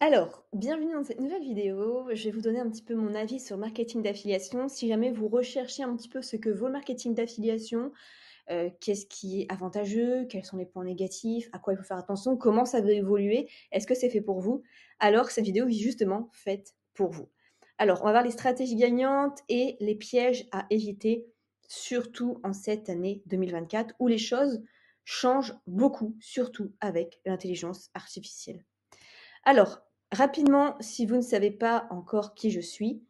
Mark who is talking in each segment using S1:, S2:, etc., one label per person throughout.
S1: Alors, bienvenue dans cette nouvelle vidéo. Je vais vous donner un petit peu mon avis sur le marketing d'affiliation. Si jamais vous recherchez un petit peu ce que vaut le marketing d'affiliation, qu'est-ce qui est avantageux, quels sont les points négatifs, à quoi il faut faire attention, comment ça va évoluer, est-ce que c'est fait pour vous? Alors, cette vidéo est justement faite pour vous. Alors, on va voir les stratégies gagnantes et les pièges à éviter, surtout en cette année 2024 où les choses changent beaucoup, surtout avec l'intelligence artificielle. Alors, rapidement, si vous ne savez pas encore qui je suis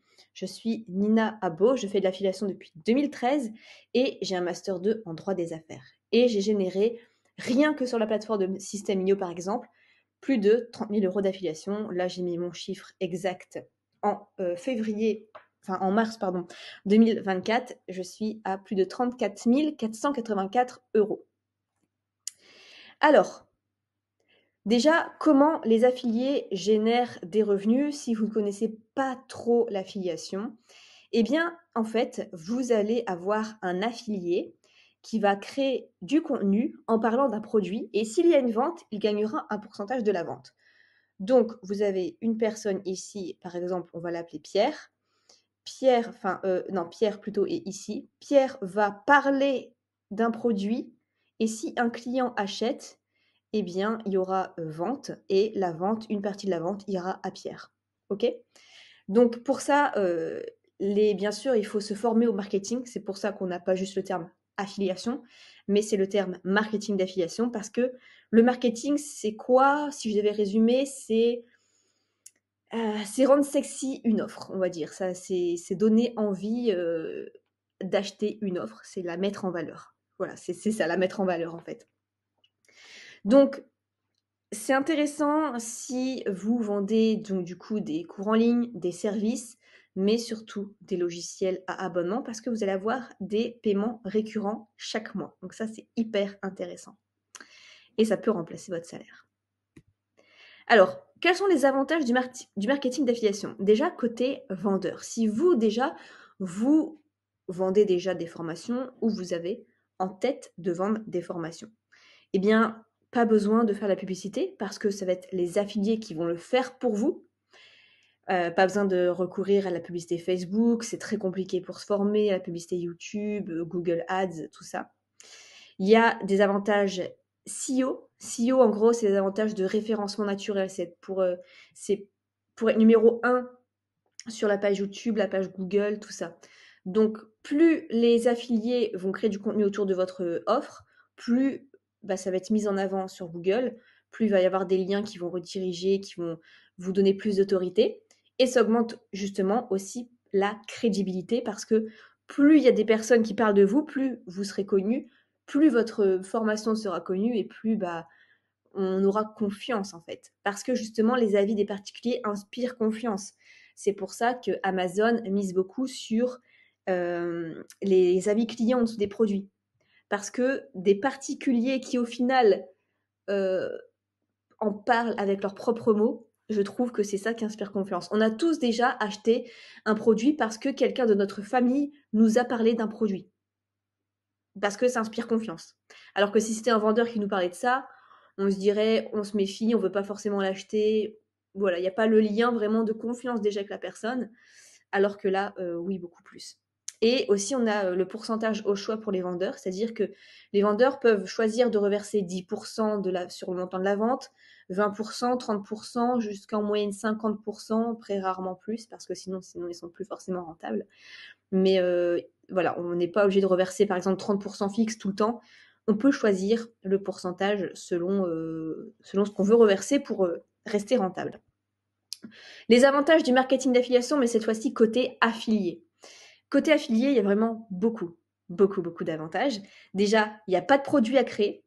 S1: Nina Abo, je fais de l'affiliation depuis 2013 et j'ai un Master 2 en droit des affaires. Et j'ai généré, rien que sur la plateforme de System.io par exemple, plus de 30 000 euros d'affiliation. Là, j'ai mis mon chiffre exact en en mars, 2024. Je suis à plus de 34 484 euros. Alors, déjà, comment les affiliés génèrent des revenus si vous ne connaissez pas trop l'affiliation? Eh bien, en fait, vous allez avoir un affilié qui va créer du contenu en parlant d'un produit et s'il y a une vente, il gagnera un pourcentage de la vente. Donc, vous avez une personne ici, par exemple, on va l'appeler Pierre. Pierre plutôt est ici. Pierre va parler d'un produit et si un client achète, eh bien, il y aura vente et la vente, une partie de la vente ira à Pierre. OK? Donc pour ça, bien sûr, il faut se former au marketing. C'est pour ça qu'on n'a pas juste le terme affiliation, mais c'est le terme marketing d'affiliation parce que le marketing, c'est quoi? Si je devais résumer, c'est rendre sexy une offre, on va dire. Ça, c'est donner envie d'acheter une offre, c'est la mettre en valeur. Voilà, c'est ça, la mettre en valeur en fait. Donc, c'est intéressant si vous vendez donc du coup des cours en ligne, des services, mais surtout des logiciels à abonnement parce que vous allez avoir des paiements récurrents chaque mois. Donc ça, c'est hyper intéressant. Et ça peut remplacer votre salaire. Alors, quels sont les avantages du marketing d'affiliation? Déjà, côté vendeur. Si vous vendez déjà des formations ou vous avez en tête de vendre des formations, eh bien, pas besoin de faire la publicité parce que ça va être les affiliés qui vont le faire pour vous. Pas besoin de recourir à la publicité Facebook, c'est très compliqué pour se former, à la publicité YouTube, Google Ads, tout ça. Il y a des avantages SEO. SEO, en gros, c'est des avantages de référencement naturel. C'est pour être numéro 1 sur la page YouTube, la page Google, tout ça. Donc, plus les affiliés vont créer du contenu autour de votre offre, plus ça va être mis en avant sur Google, plus il va y avoir des liens qui vont rediriger, qui vont vous donner plus d'autorité. Et ça augmente justement aussi la crédibilité parce que plus il y a des personnes qui parlent de vous, plus vous serez connu, plus votre formation sera connue et plus on aura confiance en fait. Parce que justement, les avis des particuliers inspirent confiance. C'est pour ça que Amazon mise beaucoup sur les avis clients en dessous des produits. Parce que des particuliers qui au final euh, en parlent avec leurs propres mots, je trouve que c'est ça qui inspire confiance. On a tous déjà acheté un produit parce que quelqu'un de notre famille nous a parlé d'un produit. Parce que ça inspire confiance. Alors que si c'était un vendeur qui nous parlait de ça, on se dirait, on se méfie, on veut pas forcément l'acheter. Voilà, il n'y a pas le lien vraiment de confiance déjà avec la personne. Alors que là, oui, beaucoup plus. Et aussi, on a le pourcentage au choix pour les vendeurs, c'est-à-dire que les vendeurs peuvent choisir de reverser 10% sur le montant de la vente, 20%, 30%, jusqu'en moyenne 50%, très rarement plus, parce que sinon ils sont plus forcément rentables. Mais voilà, on n'est pas obligé de reverser par exemple 30% fixe tout le temps. On peut choisir le pourcentage selon ce qu'on veut reverser pour rester rentable. Les avantages du marketing d'affiliation, mais cette fois-ci côté affilié. Côté affilié, il y a vraiment beaucoup d'avantages. Déjà, il n'y a pas de produit à créer.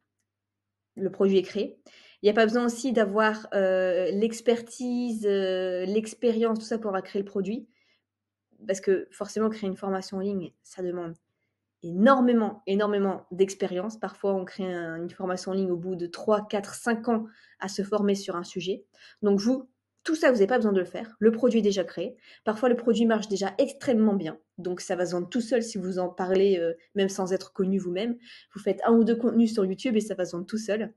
S1: Le produit est créé. Il n'y a pas besoin aussi d'avoir l'expertise, l'expérience, tout ça pour avoir créé le produit. Parce que forcément, créer une formation en ligne, ça demande énormément d'expérience. Parfois, on crée une formation en ligne au bout de 3, 4, 5 ans à se former sur un sujet. Donc tout ça, vous n'avez pas besoin de le faire. Le produit est déjà créé. Parfois, le produit marche déjà extrêmement bien. Donc, ça va se vendre tout seul si vous en parlez, même sans être connu vous-même. Vous faites 1 ou 2 contenus sur YouTube et ça va se vendre tout seul.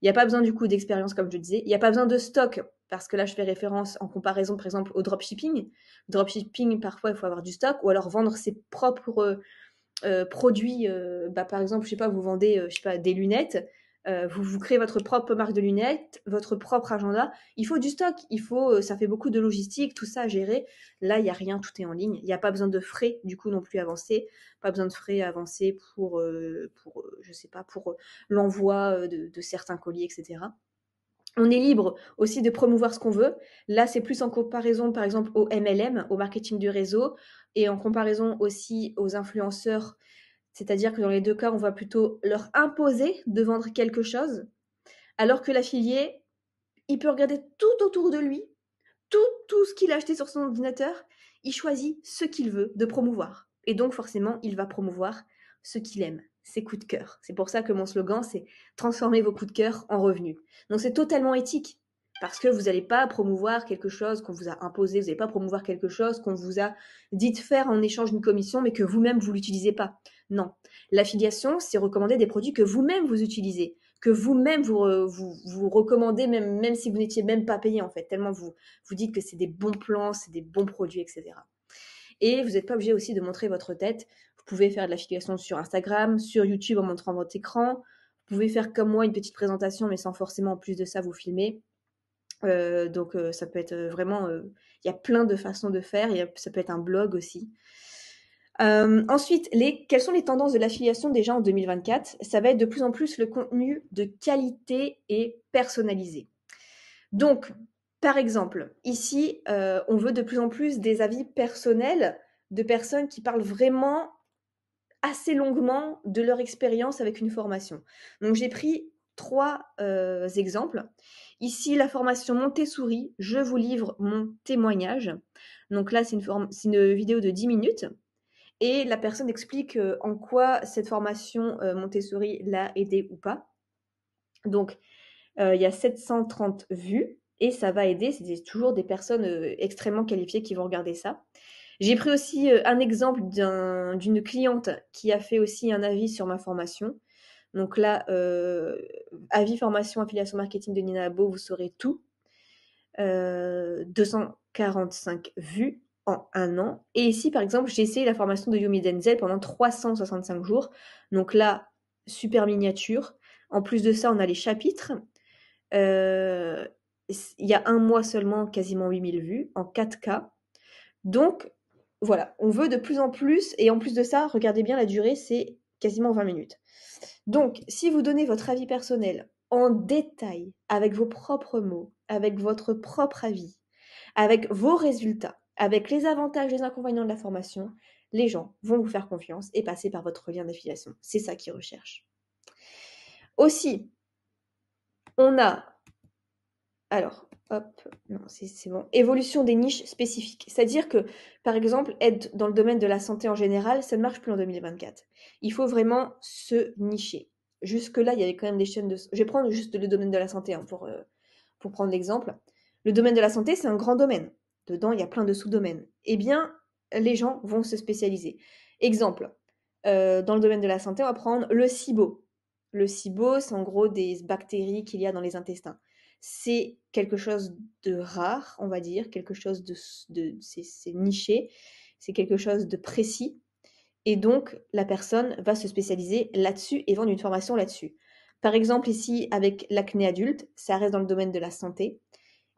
S1: Il n'y a pas besoin du coup d'expérience, comme je disais. Il n'y a pas besoin de stock. parce que là, je fais référence en comparaison, par exemple, au dropshipping. Dropshipping, parfois, il faut avoir du stock ou alors vendre ses propres produits. Par exemple, je sais pas, vous vendez, je sais pas, des lunettes. Vous créez votre propre marque de lunettes, votre propre agenda. Il faut du stock, ça fait beaucoup de logistique, tout ça à gérer. Là, il n'y a rien, tout est en ligne. Il n'y a pas besoin de frais, du coup, non plus avancés. Pas besoin de frais avancés pour je sais pas, pour l'envoi de certains colis, etc. On est libre aussi de promouvoir ce qu'on veut. Là, c'est plus en comparaison, par exemple, au MLM, au marketing du réseau, et en comparaison aussi aux influenceurs. C'est-à-dire que dans les deux cas, on va plutôt leur imposer de vendre quelque chose, alors que l'affilié, il peut regarder tout autour de lui, tout ce qu'il a acheté sur son ordinateur, il choisit ce qu'il veut de promouvoir. Et donc forcément, il va promouvoir ce qu'il aime, ses coups de cœur. C'est pour ça que mon slogan, c'est transformer vos coups de cœur en revenus. Donc c'est totalement éthique. Parce que vous n'allez pas promouvoir quelque chose qu'on vous a imposé, vous n'allez pas promouvoir quelque chose qu'on vous a dit de faire en échange d'une commission, mais que vous-même, vous ne l'utilisez pas. Non. L'affiliation, c'est recommander des produits que vous-même vous utilisez, que vous-même vous recommandez, même si vous n'étiez même pas payé, en fait, tellement vous dites que c'est des bons plans, c'est des bons produits, etc. Et vous n'êtes pas obligé aussi de montrer votre tête. Vous pouvez faire de l'affiliation sur Instagram, sur YouTube en montrant votre écran. Vous pouvez faire comme moi une petite présentation, mais sans forcément en plus de ça vous filmer. Donc ça peut être vraiment... Il y a plein de façons de faire. Ça peut être un blog aussi. Ensuite, quelles sont les tendances de l'affiliation déjà en 2024? Ça va être de plus en plus le contenu de qualité et personnalisé. Donc, par exemple, ici, on veut de plus en plus des avis personnels de personnes qui parlent vraiment assez longuement de leur expérience avec une formation. Donc, j'ai pris 3 exemples. Ici, la formation Montessori, je vous livre mon témoignage. Donc là, c'est une vidéo de 10 minutes. Et la personne explique en quoi cette formation Montessori l'a aidé ou pas. Donc, il y a 730 vues et ça va aider. C'est toujours des personnes extrêmement qualifiées qui vont regarder ça. J'ai pris aussi un exemple d'une cliente qui a fait aussi un avis sur ma formation. Donc là, avis formation affiliation marketing de Nina Labo, vous saurez tout. 245 vues en un an. Et ici, par exemple, j'ai essayé la formation de Yomi Denzel pendant 365 jours. Donc là, super miniature. En plus de ça, on a les chapitres. Il y a un mois seulement, quasiment 8000 vues en 4K. Donc, voilà, on veut de plus en plus. Et en plus de ça, regardez bien la durée, c'est quasiment 20 minutes. Donc, si vous donnez votre avis personnel en détail, avec vos propres mots, avec votre propre avis, avec vos résultats, avec les avantages et les inconvénients de la formation, les gens vont vous faire confiance et passer par votre lien d'affiliation. C'est ça qu'ils recherchent. Aussi, on a, alors, hop, non, c'est bon, évolution des niches spécifiques. C'est-à-dire que, par exemple, être dans le domaine de la santé en général, ça ne marche plus en 2024. Il faut vraiment se nicher. Jusque-là, il y avait quand même des chaînes de... Je vais prendre juste le domaine de la santé pour prendre l'exemple. Le domaine de la santé, c'est un grand domaine. Dedans, il y a plein de sous-domaines. Eh bien, les gens vont se spécialiser. Exemple, dans le domaine de la santé, on va prendre le SIBO. Le SIBO, c'est en gros des bactéries qu'il y a dans les intestins. C'est quelque chose de rare, on va dire, quelque chose c'est niché, c'est quelque chose de précis. Et donc, la personne va se spécialiser là-dessus et vendre une formation là-dessus. Par exemple, ici, avec l'acné adulte, ça reste dans le domaine de la santé,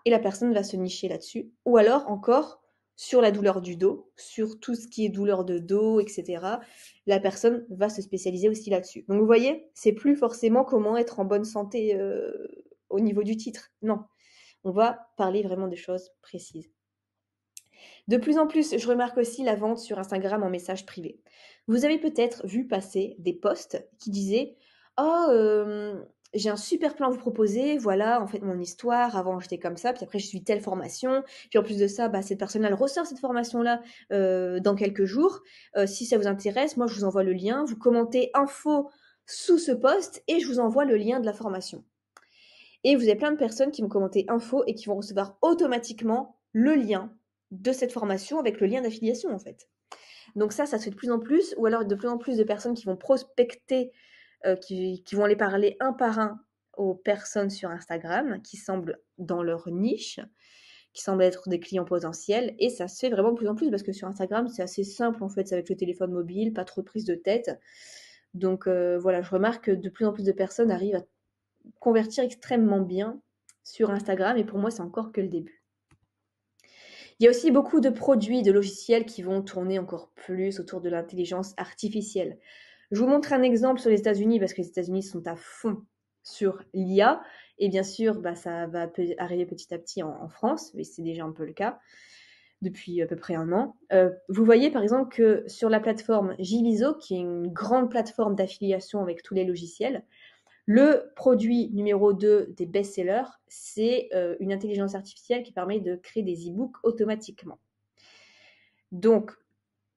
S1: et la personne va se nicher là-dessus. Ou alors, encore, sur la douleur du dos, sur tout ce qui est douleur de dos, etc., la personne va se spécialiser aussi là-dessus. Donc, vous voyez, c'est plus forcément comment être en bonne santé au niveau du titre. Non, on va parler vraiment de choses précises. De plus en plus, je remarque aussi la vente sur Instagram en message privé. Vous avez peut-être vu passer des posts qui disaient « Oh, j'ai un super plan à vous proposer, voilà, en fait, mon histoire, avant j'étais comme ça, puis après je suis telle formation, puis en plus de ça, cette personne-là, elle ressort cette formation-là dans quelques jours. Si ça vous intéresse, moi je vous envoie le lien, vous commentez info sous ce post et je vous envoie le lien de la formation. » Et vous avez plein de personnes qui vont commenter info et qui vont recevoir automatiquement le lien de cette formation avec le lien d'affiliation en fait. Donc ça se fait de plus en plus, ou alors de plus en plus de personnes qui vont prospecter, qui vont aller parler un par un aux personnes sur Instagram qui semblent dans leur niche, qui semblent être des clients potentiels. Et ça se fait vraiment de plus en plus parce que sur Instagram, c'est assez simple en fait, c'est avec le téléphone mobile, pas trop de prise de tête. Donc voilà, je remarque que de plus en plus de personnes arrivent à convertir extrêmement bien sur Instagram et pour moi, c'est encore que le début. Il y a aussi beaucoup de produits, de logiciels qui vont tourner encore plus autour de l'intelligence artificielle. Je vous montre un exemple sur les États-Unis parce que les États-Unis sont à fond sur l'IA et bien sûr, ça va arriver petit à petit en France, mais c'est déjà un peu le cas depuis à peu près un an. Vous voyez par exemple que sur la plateforme Jiviso, qui est une grande plateforme d'affiliation avec tous les logiciels, le produit numéro 2 des best-sellers, c'est une intelligence artificielle qui permet de créer des e-books automatiquement. Donc,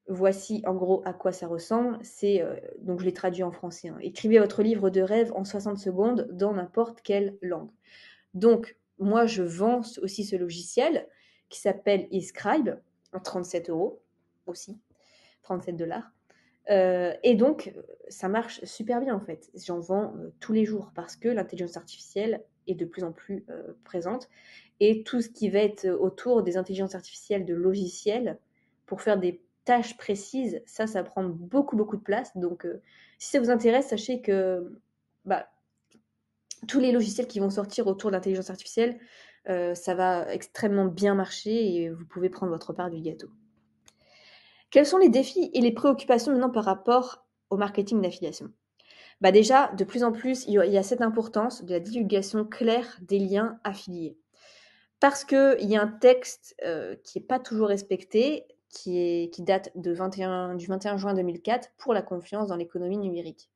S1: voici en gros à quoi ça ressemble. Donc je l'ai traduit en français. Hein. Écrivez votre livre de rêve en 60 secondes dans n'importe quelle langue. Donc, moi, je vends aussi ce logiciel qui s'appelle eScribe à 37 € aussi, 37 $. Et donc, ça marche super bien en fait. J'en vends tous les jours parce que l'intelligence artificielle est de plus en plus présente. Et tout ce qui va être autour des intelligences artificielles de logiciels pour faire des tâches précises, ça prend beaucoup, beaucoup de place. Donc, si ça vous intéresse, sachez que tous les logiciels qui vont sortir autour de l'intelligence artificielle, ça va extrêmement bien marcher et vous pouvez prendre votre part du gâteau. Quels sont les défis et les préoccupations maintenant par rapport au marketing d'affiliation ? Déjà, de plus en plus, il y a cette importance de la divulgation claire des liens affiliés. Parce qu'il y a un texte qui n'est pas toujours respecté, qui date du 21 juin 2004 pour la confiance dans l'économie numérique,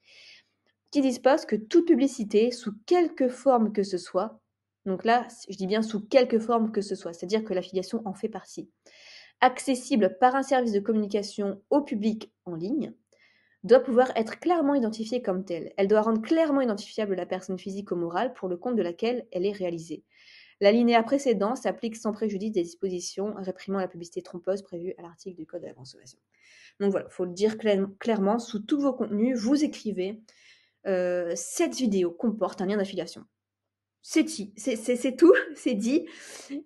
S1: qui dispose que toute publicité, sous quelque forme que ce soit, donc là, je dis bien sous quelque forme que ce soit, c'est-à-dire que l'affiliation en fait partie, accessible par un service de communication au public en ligne, doit pouvoir être clairement identifiée comme telle. Elle doit rendre clairement identifiable la personne physique ou morale pour le compte de laquelle elle est réalisée. L'alinéa précédent s'applique sans préjudice des dispositions réprimant la publicité trompeuse prévues à l'article du Code de la consommation. Donc voilà, il faut le dire clairement, sous tous vos contenus, vous écrivez cette vidéo comporte un lien d'affiliation. C'est tout, c'est dit,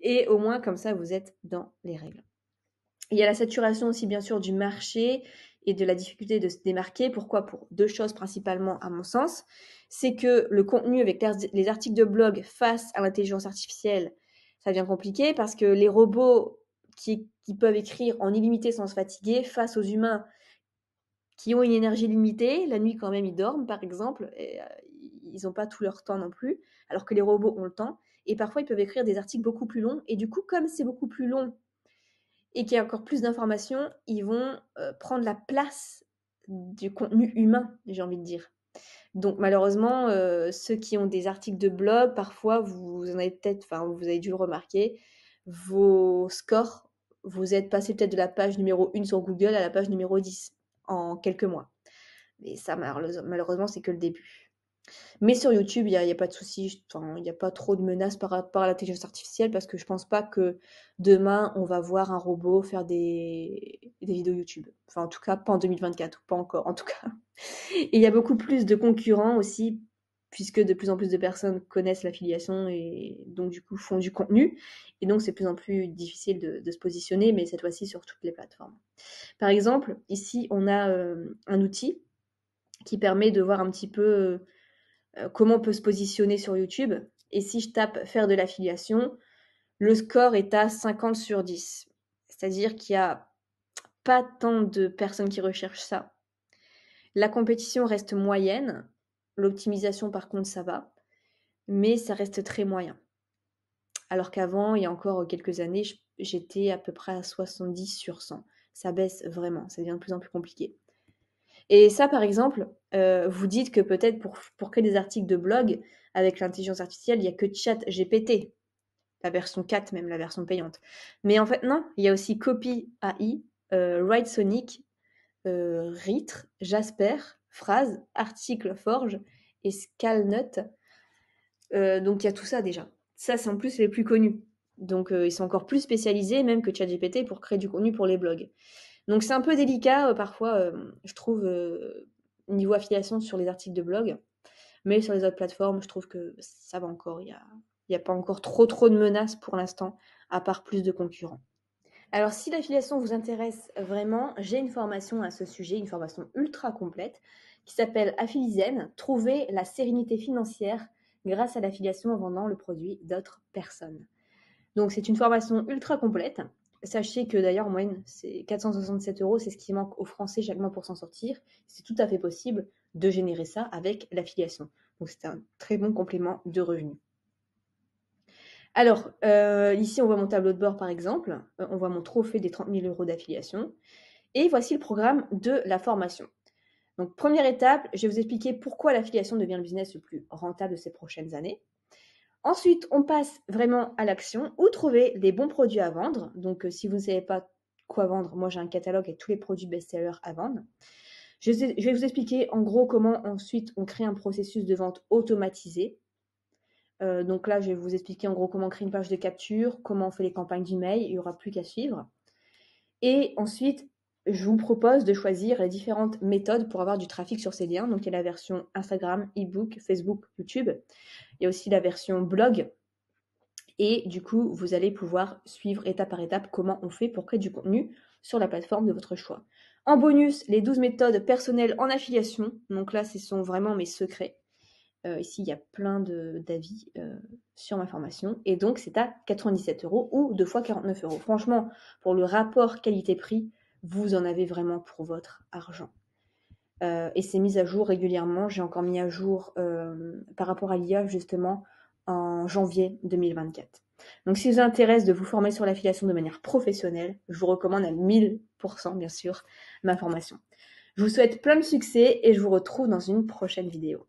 S1: et au moins comme ça vous êtes dans les règles. Il y a la saturation aussi bien sûr du marché et de la difficulté de se démarquer. Pourquoi ? Pour deux choses principalement à mon sens. C'est que le contenu avec les articles de blog face à l'intelligence artificielle, ça devient compliqué parce que les robots qui peuvent écrire en illimité sans se fatiguer face aux humains qui ont une énergie limitée, la nuit quand même ils dorment par exemple, et, ils n'ont pas tout leur temps non plus, alors que les robots ont le temps, et parfois ils peuvent écrire des articles beaucoup plus longs, et du coup comme c'est beaucoup plus long et qu'il y a encore plus d'informations, ils vont prendre la place du contenu humain, j'ai envie de dire. Donc malheureusement, ceux qui ont des articles de blog, parfois vous avez dû le remarquer, vos scores, vous êtes passé peut-être de la page numéro 1 sur Google à la page numéro 10 en quelques mois. Mais ça, malheureusement, c'est que le début. Mais sur YouTube, il y a pas de souci, il n'y a pas trop de menaces par rapport à l'intelligence artificielle parce que je pense pas que demain, on va voir un robot faire des vidéos YouTube. Enfin, en tout cas, pas en 2024, pas encore, en tout cas. Et il y a beaucoup plus de concurrents aussi, puisque de plus en plus de personnes connaissent l'affiliation et donc du coup font du contenu. Et donc, c'est de plus en plus difficile de se positionner, mais cette fois-ci sur toutes les plateformes. Par exemple, ici, on a un outil qui permet de voir un petit peu comment on peut se positionner sur YouTube. Et si je tape faire de l'affiliation, le score est à 50 sur 10. C'est-à-dire qu'il n'y a pas tant de personnes qui recherchent ça. La compétition reste moyenne. L'optimisation, par contre, ça va. Mais ça reste très moyen. Alors qu'avant, il y a encore quelques années, j'étais à peu près à 70 sur 100. Ça baisse vraiment. Ça devient de plus en plus compliqué. Et ça, par exemple, vous dites que peut-être pour créer des articles de blog avec l'intelligence artificielle, il n'y a que ChatGPT, la version 4 même, la version payante. Mais en fait, non, il y a aussi Copy AI, Writesonic, Ritre, Jasper, Phrase, Article Forge et Scalnut. Donc il y a tout ça déjà. Ça, c'est en plus les plus connus. Donc ils sont encore plus spécialisés même que ChatGPT pour créer du contenu pour les blogs. Donc c'est un peu délicat parfois, je trouve, niveau affiliation sur les articles de blog. Mais sur les autres plateformes, je trouve que ça va encore. Il y a pas encore trop de menaces pour l'instant, à part plus de concurrents. Alors, si l'affiliation vous intéresse vraiment, j'ai une formation à ce sujet, une formation ultra complète qui s'appelle Affilizen, trouver la sérénité financière grâce à l'affiliation en vendant le produit d'autres personnes. Donc, c'est une formation ultra complète. Sachez que d'ailleurs, en moyenne, c'est 467 euros, c'est ce qui manque aux Français chaque mois pour s'en sortir. C'est tout à fait possible de générer ça avec l'affiliation. Donc, c'est un très bon complément de revenus. Alors, ici, on voit mon tableau de bord, par exemple. On voit mon trophée des 30 000 euros d'affiliation. Et voici le programme de la formation. Donc, première étape, je vais vous expliquer pourquoi l'affiliation devient le business le plus rentable de ces prochaines années. Ensuite, on passe vraiment à l'action, où trouver les bons produits à vendre. Donc, si vous ne savez pas quoi vendre, moi j'ai un catalogue avec tous les produits best-sellers à vendre. Je vais vous expliquer en gros comment ensuite on crée un processus de vente automatisé. Donc là, je vais vous expliquer en gros comment créer une page de capture, comment on fait les campagnes d'email, il n'y aura plus qu'à suivre. Et ensuite, je vous propose de choisir les différentes méthodes pour avoir du trafic sur ces liens. Donc il y a la version Instagram, ebook, Facebook, YouTube. Il y a aussi la version blog. Et du coup, vous allez pouvoir suivre étape par étape comment on fait pour créer du contenu sur la plateforme de votre choix. En bonus, les 12 méthodes personnelles en affiliation. Donc là, ce sont vraiment mes secrets. Ici, il y a plein d'avis sur ma formation. Et donc, c'est à 97 euros ou 2 fois 49 euros. Franchement, pour le rapport qualité-prix, vous en avez vraiment pour votre argent. Et c'est mis à jour régulièrement. J'ai encore mis à jour par rapport à l'IA, justement, en janvier 2024. Donc, si vous intéresse de vous former sur l'affiliation de manière professionnelle, je vous recommande à 1000%, bien sûr, ma formation. Je vous souhaite plein de succès et je vous retrouve dans une prochaine vidéo.